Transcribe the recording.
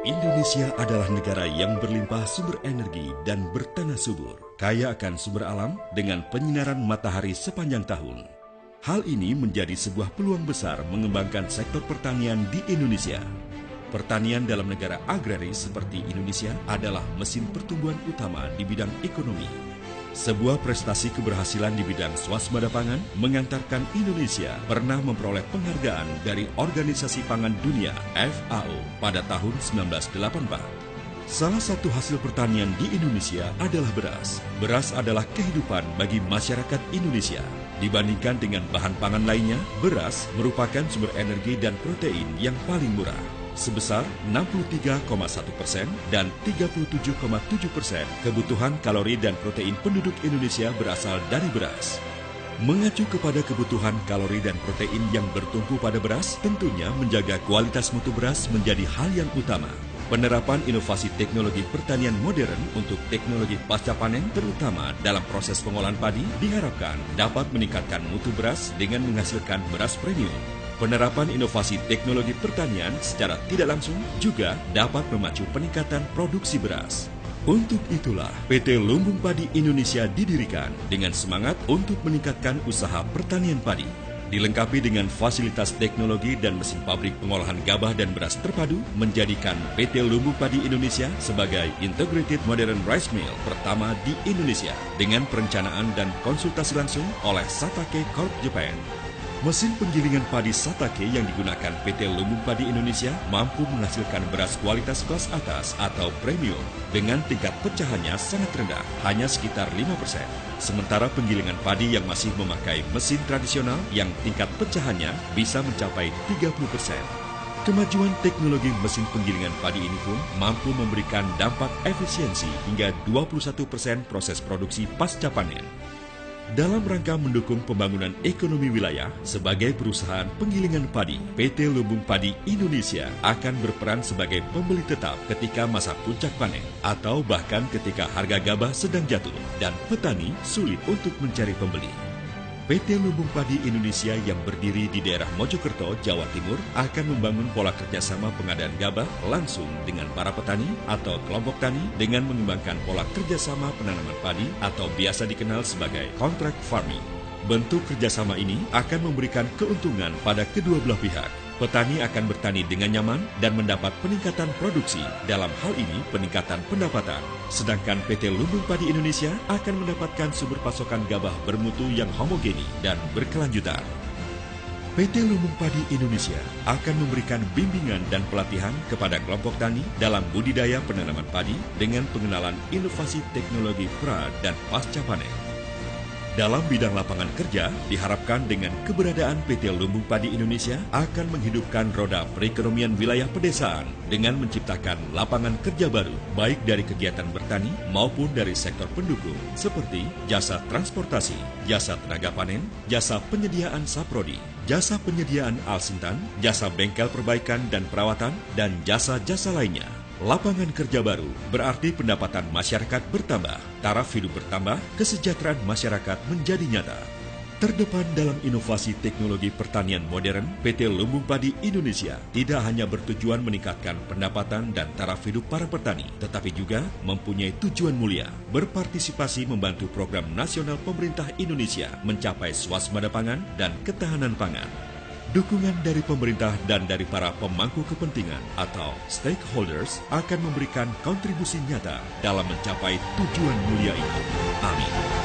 Indonesia adalah negara yang berlimpah sumber energi dan bertanah subur, kaya akan sumber alam dengan penyinaran matahari sepanjang tahun. Hal ini menjadi sebuah peluang besar mengembangkan sektor pertanian di Indonesia. Pertanian dalam negara agraris seperti Indonesia adalah mesin pertumbuhan utama di bidang ekonomi. Sebuah prestasi keberhasilan di bidang swasembada pangan mengantarkan Indonesia pernah memperoleh penghargaan dari Organisasi Pangan Dunia (FAO) pada tahun 1984. Salah satu hasil pertanian di Indonesia adalah beras. Beras adalah kehidupan bagi masyarakat Indonesia. Dibandingkan dengan bahan pangan lainnya, beras merupakan sumber energi dan protein yang paling murah, sebesar 63,1% dan 37,7% kebutuhan kalori dan protein penduduk Indonesia berasal dari beras. Mengacu kepada kebutuhan kalori dan protein yang bertumpu pada beras, tentunya menjaga kualitas mutu beras menjadi hal yang utama. Penerapan inovasi teknologi pertanian modern untuk teknologi pasca panen, terutama dalam proses pengolahan padi, diharapkan dapat meningkatkan mutu beras dengan menghasilkan beras premium. Penerapan inovasi teknologi pertanian secara tidak langsung juga dapat memacu peningkatan produksi beras. Untuk itulah PT Lumbung Padi Indonesia didirikan dengan semangat untuk meningkatkan usaha pertanian padi. Dilengkapi dengan fasilitas teknologi dan mesin pabrik pengolahan gabah dan beras terpadu, menjadikan PT Lumbung Padi Indonesia sebagai Integrated Modern Rice Mill pertama di Indonesia dengan perencanaan dan konsultasi langsung oleh Satake Corp Japan. Mesin penggilingan padi Satake yang digunakan PT Lumbung Padi Indonesia mampu menghasilkan beras kualitas kelas atas atau premium dengan tingkat pecahannya sangat rendah, hanya sekitar 5%. Sementara penggilingan padi yang masih memakai mesin tradisional yang tingkat pecahannya bisa mencapai 30%. Kemajuan teknologi mesin penggilingan padi ini pun mampu memberikan dampak efisiensi hingga 21% proses produksi pasca panen. Dalam rangka mendukung pembangunan ekonomi wilayah, sebagai perusahaan penggilingan padi, PT Lumbung Padi Indonesia akan berperan sebagai pembeli tetap ketika masa puncak panen, atau bahkan ketika harga gabah sedang jatuh dan petani sulit untuk mencari pembeli. PT Lumbung Padi Indonesia yang berdiri di daerah Mojokerto, Jawa Timur akan membangun pola kerjasama pengadaan gabah langsung dengan para petani atau kelompok tani dengan mengembangkan pola kerjasama penanaman padi atau biasa dikenal sebagai contract farming. Bentuk kerjasama ini akan memberikan keuntungan pada kedua belah pihak. Petani akan bertani dengan nyaman dan mendapat peningkatan produksi, dalam hal ini peningkatan pendapatan. Sedangkan PT Lumbung Padi Indonesia akan mendapatkan sumber pasokan gabah bermutu yang homogeni dan berkelanjutan. PT Lumbung Padi Indonesia akan memberikan bimbingan dan pelatihan kepada kelompok tani dalam budidaya penanaman padi dengan pengenalan inovasi teknologi pra dan pasca panen. Dalam bidang lapangan kerja, diharapkan dengan keberadaan PT Lumbung Padi Indonesia akan menghidupkan roda perekonomian wilayah pedesaan dengan menciptakan lapangan kerja baru, baik dari kegiatan bertani maupun dari sektor pendukung, seperti jasa transportasi, jasa tenaga panen, jasa penyediaan saprodi, jasa penyediaan alsintan, jasa bengkel perbaikan dan perawatan, dan jasa-jasa lainnya. Lapangan kerja baru berarti pendapatan masyarakat bertambah, taraf hidup bertambah, kesejahteraan masyarakat menjadi nyata. Terdepan dalam inovasi teknologi pertanian modern, PT Lumbung Padi Indonesia tidak hanya bertujuan meningkatkan pendapatan dan taraf hidup para petani, tetapi juga mempunyai tujuan mulia, berpartisipasi membantu program nasional pemerintah Indonesia mencapai swasembada pangan dan ketahanan pangan. Dukungan dari pemerintah dan dari para pemangku kepentingan atau stakeholders akan memberikan kontribusi nyata dalam mencapai tujuan mulia itu. Amin.